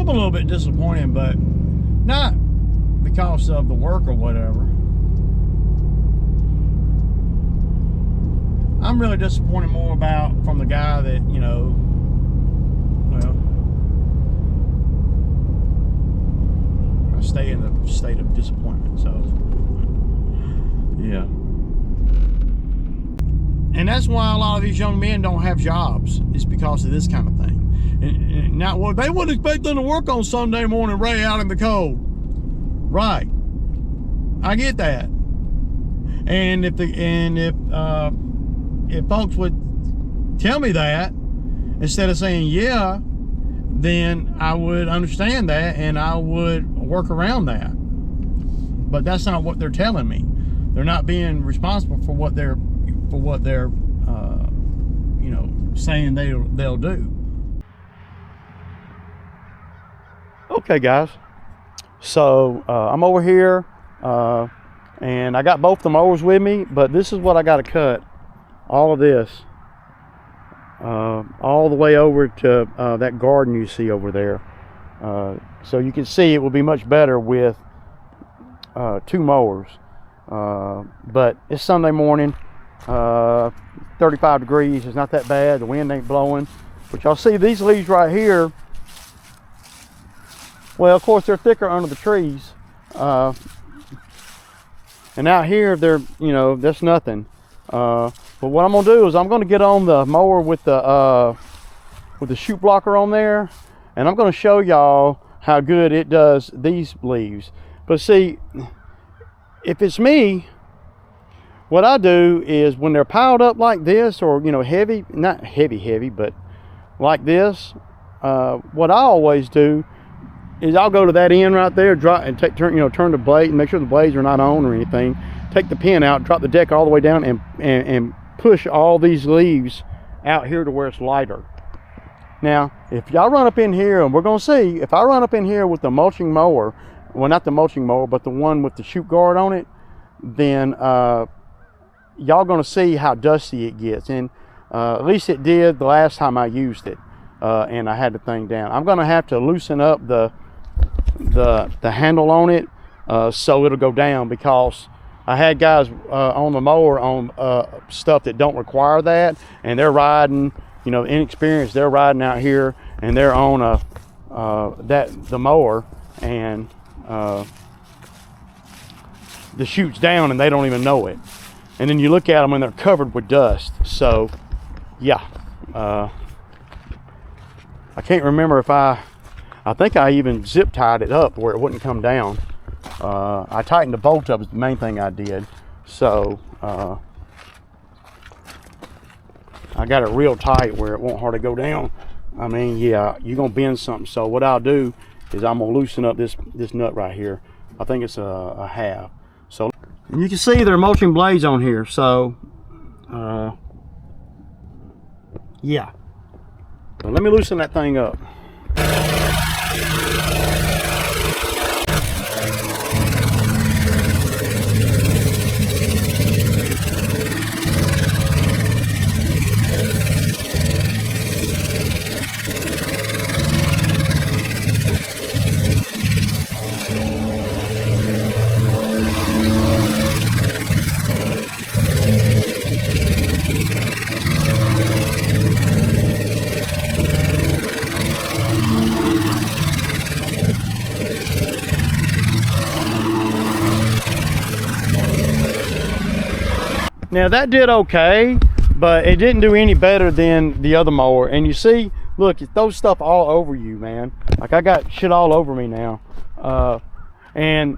I'm a little bit disappointed, but not because of the work or whatever. I'm really disappointed more about from the guy that, you know, well, I stay in the state of disappointment, so yeah. And that's why a lot of these young men don't have jobs. It's because of this kind of thing. And now, well, they wouldn't expect them to work on Sunday morning, Ray, out in the cold. Right. I get that. And if folks would tell me that instead of saying yeah, then I would understand that and I would work around that. But that's not what they're telling me. They're not being responsible for what they're you know, saying they'll do. Okay, guys. So I'm over here, and I got both the mowers with me, but this is what I got to cut. All of this, all the way over to that garden you see over there. So you can see it will be much better with 2 mowers. But it's Sunday morning, 35 degrees. It's not that bad. The wind ain't blowing. But y'all see these leaves right here. Well, of course, they're thicker under the trees. And out here, they're, you know, that's nothing. But what I'm gonna do is I'm gonna get on the mower with the chute blocker on there, and I'm gonna show y'all how good it does these leaves. But see, if it's me, what I do is when they're piled up like this, or, you know, heavy, not heavy, but like this, what I always do is I'll go to that end right there, drop and turn the blade and make sure the blades are not on or anything. Take the pin out, drop the deck all the way down, and push all these leaves out here to where it's lighter. Now, if y'all run up in here, and we're gonna see, if I run up in here with the mulching mower, well, not the mulching mower, but the one with the chute guard on it, then y'all gonna see how dusty it gets. And at least it did the last time I used it, and I had the thing down. I'm gonna have to loosen up the handle on it so it'll go down, because I had guys on the mower on stuff that don't require that, and they're riding, you know, inexperienced. They're riding out here and they're on the mower, and the chute's down and they don't even know it. And then you look at them and they're covered with dust. So yeah, I can't remember if I think I even zip tied it up where it wouldn't come down. I tightened the bolt up is the main thing I did. So I got it real tight where it won't hardly go down. I mean, yeah, you're gonna bend something. So what I'll do is I'm gonna loosen up this nut right here. I think it's a half. So and you can see there are mulching blades on here. So yeah. So let me loosen that thing up. Now that did okay, but it didn't do any better than the other mower. And you see, look, it throws stuff all over you, man. Like I got shit all over me now. And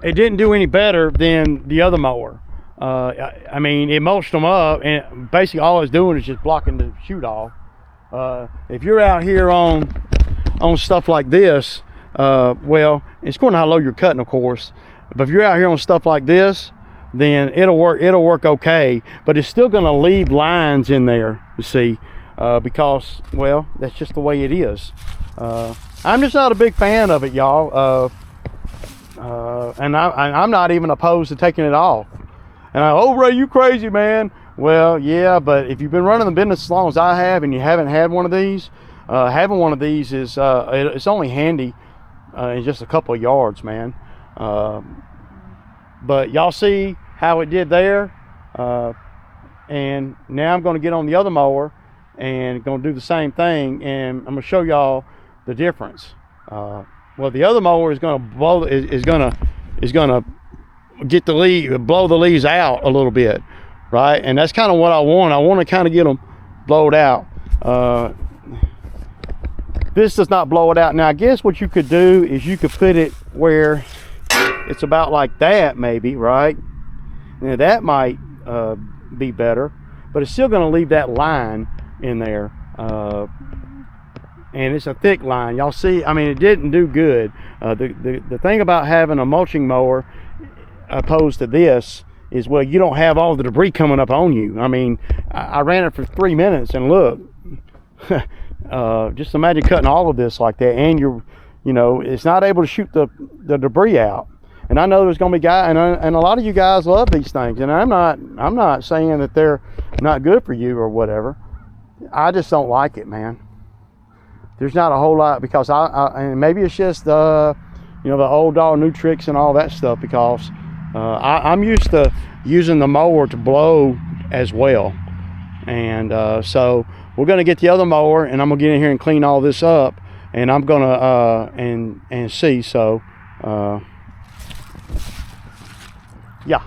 it didn't do any better than the other mower. I mean, it mulched them up, and basically all it's doing is just blocking the chute off. If you're out here on stuff like this, well, it's according to how low you're cutting, of course. But if you're out here on stuff like this, then it'll work okay, but it's still going to leave lines in there, you see, because, well, that's just the way it is. I'm just not a big fan of it, y'all, and I'm not even opposed to taking it off. And oh, Ray, you crazy, man. Well, yeah, but if you've been running the business as long as I have and you haven't had one of these, having one of these is it's only handy in just a couple of yards, man. But y'all see how it did there, and now I'm going to get on the other mower and going to do the same thing, and I'm going to show y'all the difference. Well, the other mower is going to blow is going to get the leaf, blow the leaves out a little bit, right? And that's kind of what I want. I want to kind of get them blowed out. This does not blow it out. Now I guess what you could do is you could put it where it's about like that, maybe, right? Now that might be better, but it's still going to leave that line in there, and it's a thick line. Y'all see, I mean, it didn't do good. The thing about having a mulching mower opposed to this is, well, you don't have all the debris coming up on you. I mean, I ran it for 3 minutes, and look, just imagine cutting all of this like that, and you know, it's not able to shoot the debris out. And I know there's going to be guys, and a lot of you guys love these things, and I'm not saying that they're not good for you or whatever. I just don't like it, man. There's not a whole lot, because and maybe it's just you know, the old dog new tricks and all that stuff, because I'm used to using the mower to blow as well. And so we're going to get the other mower, and I'm going to get in here and clean all this up, and I'm going to and see. So yeah.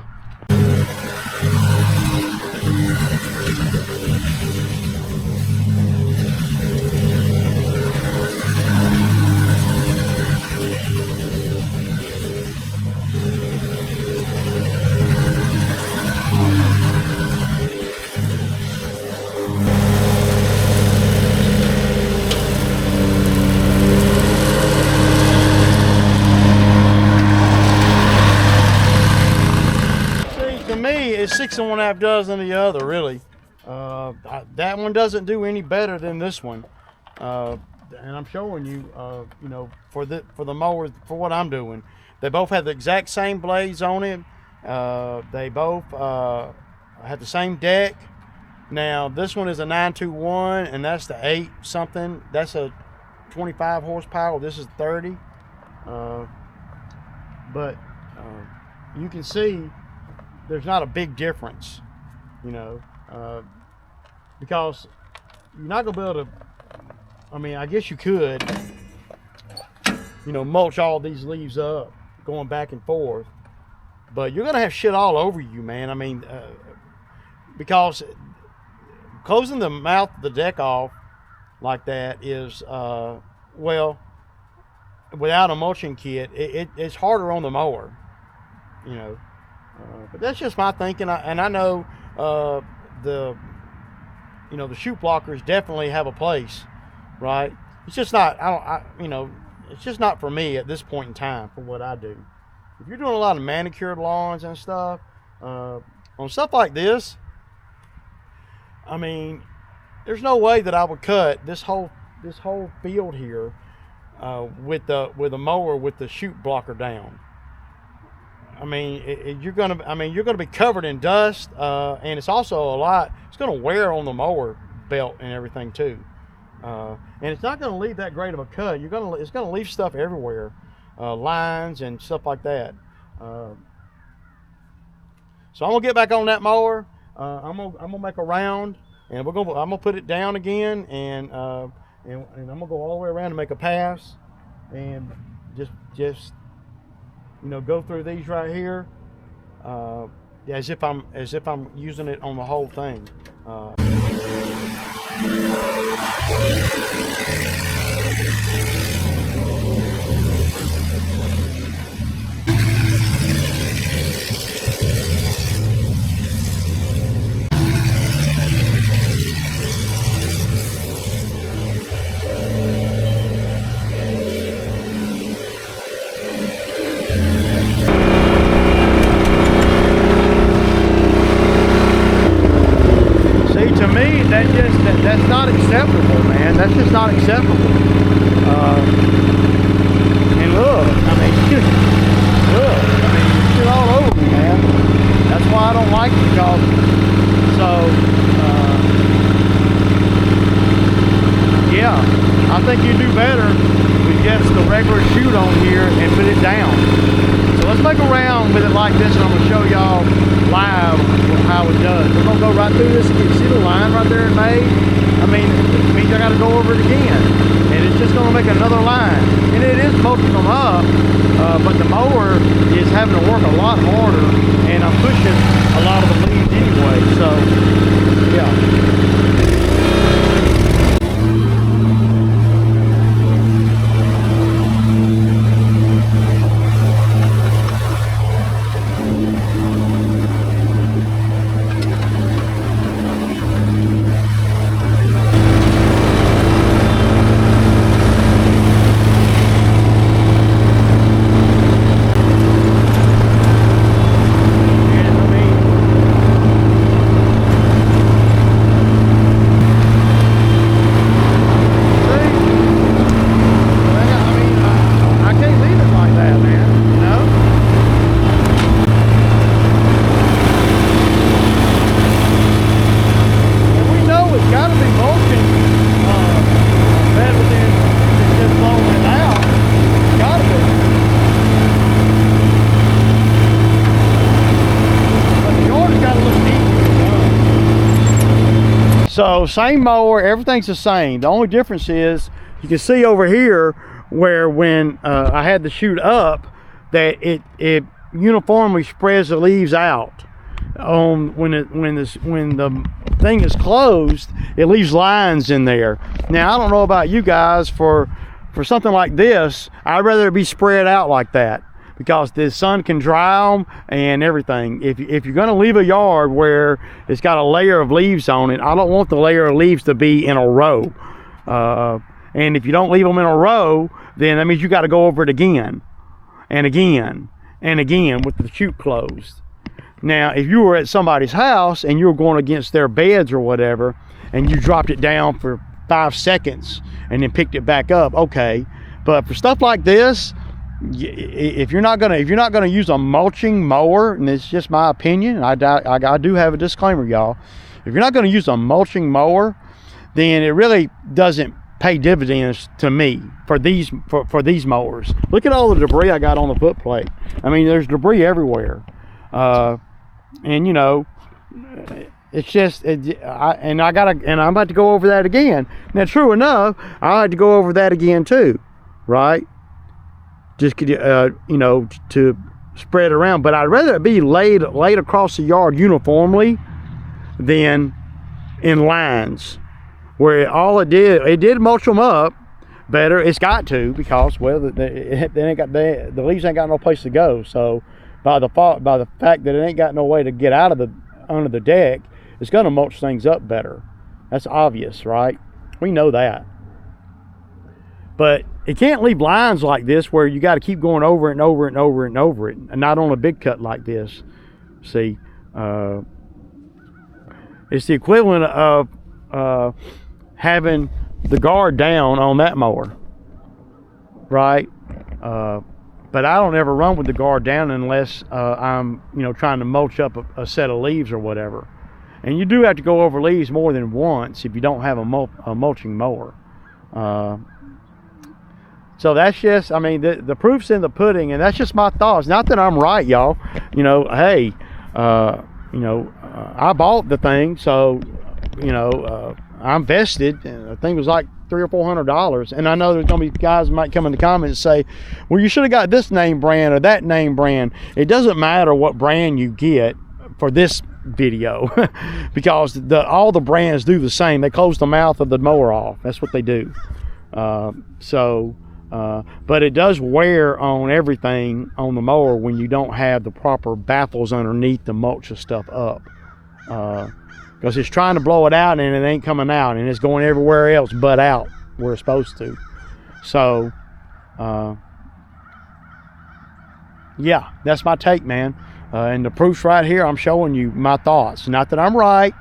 It's 6 1/2 dozen of the other, really. That one doesn't do any better than this one, and I'm showing you, you know, for the mower, for what I'm doing. They both have the exact same blades on it. They both have the same deck. Now this one is a 921, and that's the 8 something. That's a 25 horsepower. This is 30. But you can see there's not a big difference, you know, because you're not gonna be able to, I mean, I guess you could, you know, mulch all these leaves up going back and forth, but you're gonna have shit all over you, man. I mean, because closing the mouth of the deck off like that is, well, without a mulching kit, it's harder on the mower, you know. But that's just my thinking, and I know the chute blockers definitely have a place, right? It's just not, you know, it's just not for me at this point in time for what I do. If you're doing a lot of manicured lawns and stuff, on stuff like this, I mean, there's no way that I would cut this whole field here with a mower with the chute blocker down. I mean, you're gonna be covered in dust, and it's also it's gonna wear on the mower belt and everything too. And it's not gonna leave that great of a cut. It's gonna leave stuff everywhere, lines and stuff like that. So I'm gonna get back on that mower. I'm gonna make a round, and I'm gonna put it down again, and I'm gonna go all the way around and make a pass, and just you know, go through these right here, as if I'm using it on the whole thing. That's not acceptable, man. That's just not acceptable. regular chute on here and put it down. So let's make a round with it like this, and I'm gonna show y'all live how it does. We're gonna go right through this. You see the line right there it made? I mean, it means I gotta go over it again. And it's just gonna make another line. And it is mulching them up, but the mower is having to work a lot harder, and I'm pushing a lot of the leaves anyway, so yeah. So same mower, everything's the same. The only difference is you can see over here where when I had the chute up, that it uniformly spreads the leaves out. When the thing is closed, it leaves lines in there. Now I don't know about you guys, for something like this, I'd rather it be spread out like that, because the sun can dry them and everything. If you're going to leave a yard where it's got a layer of leaves on it, I don't want the layer of leaves to be in a row. And if you don't leave them in a row, then that means you got to go over it again and again and again with the chute closed. Now, if you were at somebody's house and you were going against their beds or whatever, and you dropped it down for 5 seconds and then picked it back up, okay. But for stuff like this, if you're not gonna use a mulching mower, and it's just my opinion, I do have a disclaimer, y'all. If you're not gonna use a mulching mower, then it really doesn't pay dividends to me for these mowers. Look at all the debris I got on the foot plate. I mean, there's debris everywhere, and you know, it's just I'm about to go over that again. Now, true enough, I had to go over that again too, right? Just you know, to spread around. But I'd rather it be laid across the yard uniformly than in lines, where all it did mulch them up better. It's got to, because well, the leaves ain't got no place to go. So by the fact that it ain't got no way to get out of under the deck, it's going to mulch things up better. That's obvious, right? We know that. But it can't leave lines like this where you got to keep going over it and over it and over it and over it, and not on a big cut like this. See, it's the equivalent of having the guard down on that mower, right? But I don't ever run with the guard down unless I'm, you know, trying to mulch up a set of leaves or whatever. And you do have to go over leaves more than once if you don't have a mulching mower. So that's just, I mean, the proof's in the pudding, and that's just my thoughts. Not that I'm right, y'all. You know, hey, you know, I bought the thing, so, you know, I'm vested. And the thing was like $300 or $400, and I know there's gonna be guys who might come in the comments and say, well, you should have got this name brand or that name brand. It doesn't matter what brand you get for this video, because all the brands do the same. They close the mouth of the mower off. That's what they do. But it does wear on everything on the mower when you don't have the proper baffles underneath to mulch the stuff up, because it's trying to blow it out and it ain't coming out, and it's going everywhere else but out where it's supposed to. So yeah, that's my take, man. And the proof's right here. I'm showing you my thoughts. Not that I'm right,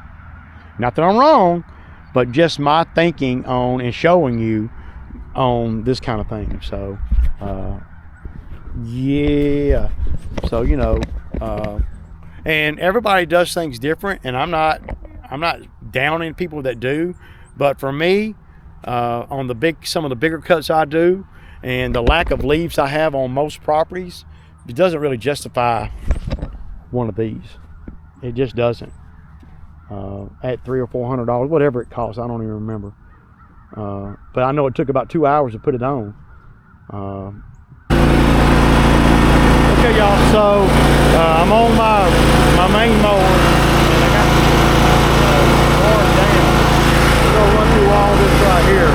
not that I'm wrong, but just my thinking on and showing you on this kind of thing. So yeah, so you know, and everybody does things different, and I'm not downing people that do, but for me, on some of the bigger cuts I do, and the lack of leaves I have on most properties, it doesn't really justify one of these. It just doesn't. At $300 or $400, whatever it costs, I don't even remember. But I know it took about 2 hours to put it on. Okay, y'all, so I'm on my main mower, and I got going down. We're gonna run through all this right here.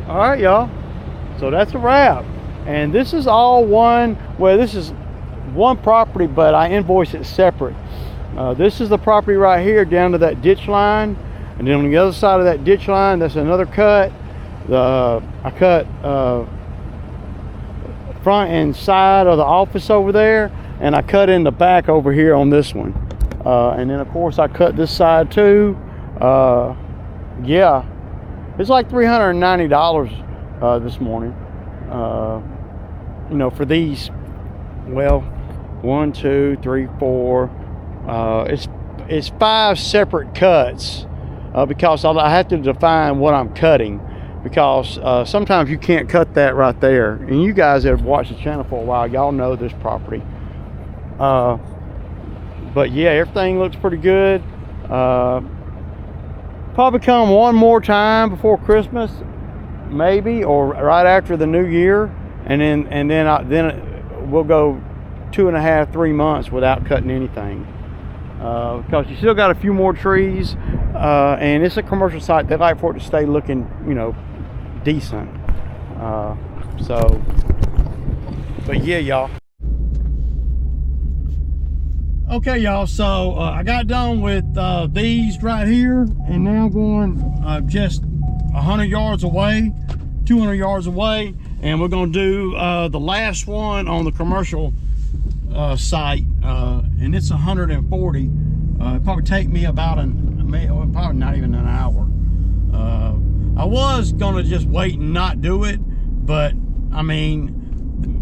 All right, y'all, so that's a wrap. And this is all one, well, this is one property, but I invoice it separate. This is the property right here down to that ditch line, and then on the other side of that ditch line, that's another cut. I cut front and side of the office over there, and I cut in the back over here on this one. And then of course I cut this side too. Yeah, it's like $390 this morning. You know, for these, well, 1, 2, 3, 4. It's 5 separate cuts because I have to define what I'm cutting, because sometimes you can't cut that right there. And you guys that have watched the channel for a while, y'all know this property. But yeah, everything looks pretty good. Probably come one more time before Christmas, maybe, or right after the new year, and then we'll go 2.5, 3 months without cutting anything, because you still got a few more trees, and it's a commercial site. They like for it to stay looking, you know, decent. So, but yeah, y'all. Okay, y'all, so I got done with these right here, and now going just 100 yards away, 200 yards away, and we're gonna do the last one on the commercial site, and it's 140. It'll probably take me about probably not even an hour. I was gonna just wait and not do it, but I mean,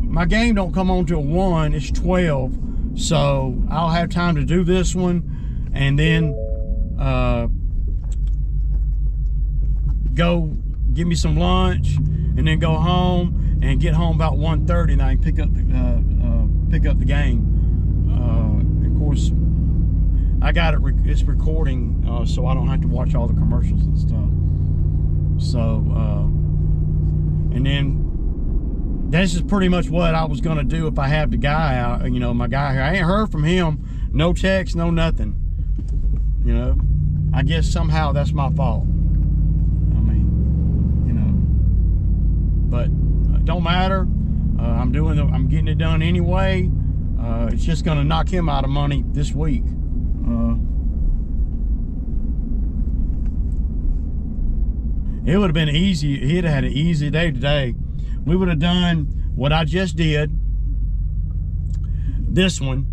my game don't come on till 1, it's 12. So I'll have time to do this one, and then go give me some lunch, and then go home and get home about 1:30, and I can pick up the game. Of course, I got it. It's recording, so I don't have to watch all the commercials and stuff. So, and then. This is pretty much what I was gonna do if I had the guy out, you know, my guy here. I ain't heard from him, no text, no nothing. You know, I guess somehow that's my fault. I mean, you know, but it don't matter. I'm getting it done anyway. It's just gonna knock him out of money this week. It would have been easy. He'd have had an easy day today. We would have done what I just did, this one,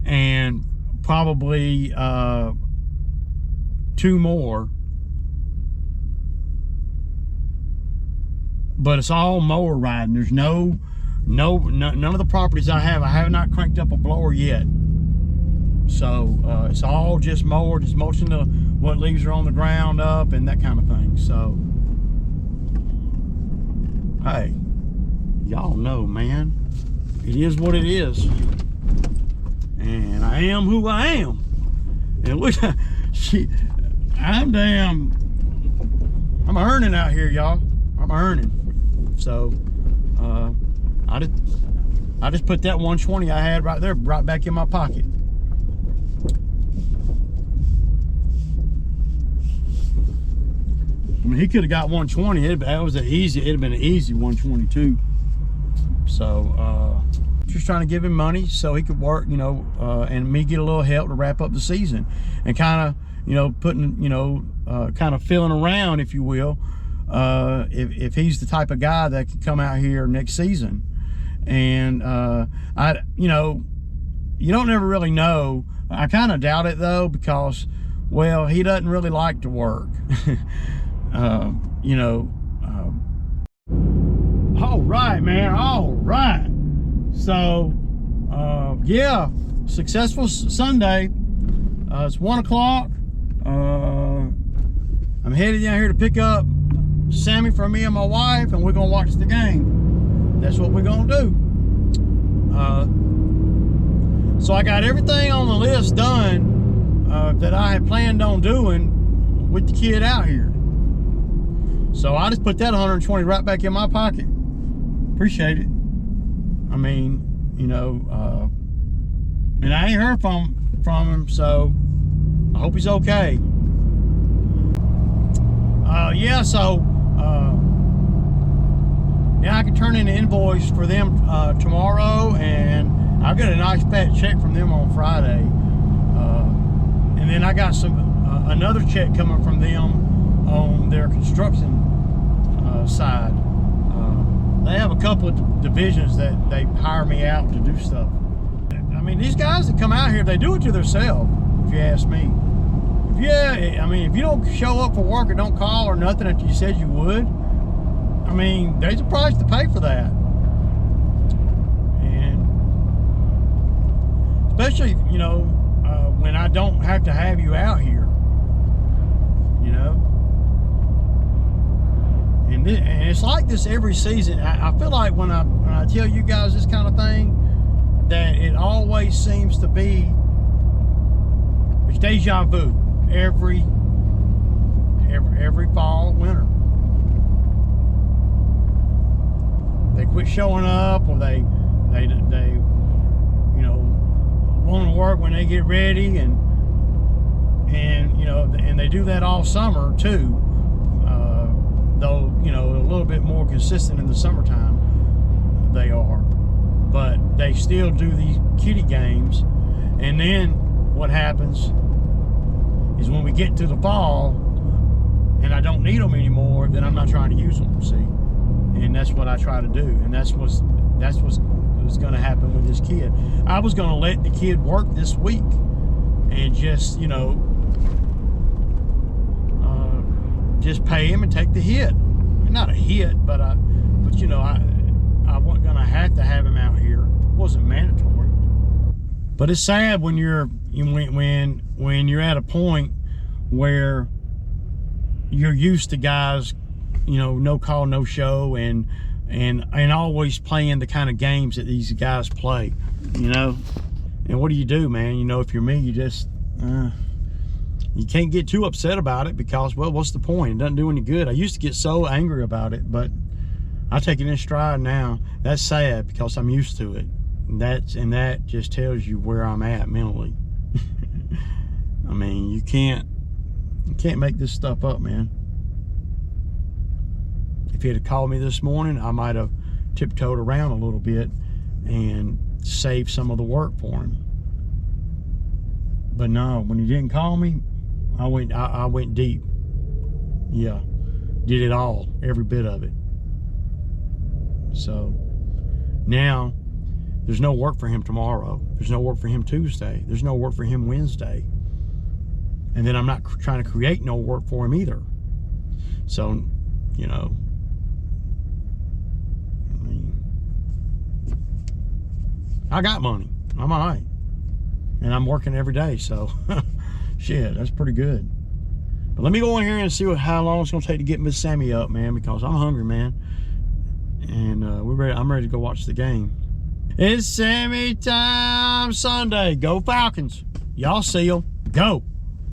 and probably 2 more. But it's all mower riding. There's none of the properties I have not cranked up a blower yet. So it's all just mower, just mulching what leaves are on the ground up and that kind of thing. So, hey, y'all know, man, it is what it is, and I am who I am. And look, I'm earning out here, y'all. I'm earning. So I just put that 120 I had right there right back in my pocket. I mean, he could have got 120. It'd have been an easy 122. So just trying to give him money so he could work, you know, and me get a little help to wrap up the season and kind of, you know, putting, you know, kind of feeling around, if you will, if he's the type of guy that can come out here next season. And you know, you don't ever really know. I kind of doubt it though, because, well, he doesn't really like to work. You know. All right, man. All right. So, yeah, successful Sunday. It's 1 o'clock. I'm headed down here to pick up Sammy from me and my wife, and we're gonna watch the game. That's what we're gonna do. So I got everything on the list done that I had planned on doing with the kid out here. So I just put that 120 right back in my pocket. Appreciate it. I mean, you know, and I ain't heard from him, so I hope he's okay. Yeah, so now I can turn in an invoice for them tomorrow, and I'll get a nice fat check from them on Friday. And then I got another check coming from them on their construction side. They have a couple of divisions that they hire me out to do stuff. I mean, these guys that come out here, they do it to themselves, if you ask me. I mean, if you don't show up for work or don't call or nothing after you said you would, I mean, there's a price to pay for that. And especially, you know, when I don't have to have you out here, you know. And it's like this every season. I feel like when I tell you guys this kind of thing, that it always seems to be, it's deja vu every fall, winter. They quit showing up, or they you know, want to work when they get ready, and you know, and they do that all summer too. Though, you know, a little bit more consistent in the summertime, they are, but they still do these kiddie games. And then what happens is when we get to the fall and I don't need them anymore, then I'm not trying to use them, see. And that's what I try to do, and that's what's going to happen with this kid. I was going to let the kid work this week and just, you know, just pay him and take the hit. Not a hit, but you know, I wasn't gonna have to have him out here. It wasn't mandatory. But it's sad when you're at a point where you're used to guys, you know, no call, no show, and always playing the kind of games that these guys play, you know. And what do you do, man? You know, if you're me, you just you can't get too upset about it, because, well, what's the point? It doesn't do any good. I used to get so angry about it, but I take it in stride now. That's sad, because I'm used to it. And that just tells you where I'm at mentally. I mean, you can't make this stuff up, man. If he had called me this morning, I might have tiptoed around a little bit and saved some of the work for him. But no, when he didn't call me, I went deep. Yeah, did it all, every bit of it. So now there's no work for him tomorrow. There's no work for him Tuesday. There's no work for him Wednesday. And then I'm not trying to create no work for him either. So, you know, I mean, I got money. I'm all right. And I'm working every day, so shit, that's pretty good. But let me go in here and see how long it's gonna take to get Miss Sammy up, man, because I'm hungry, man. And I'm ready to go watch the game. It's Sammy time Sunday. Go Falcons. Y'all see 'em. Go.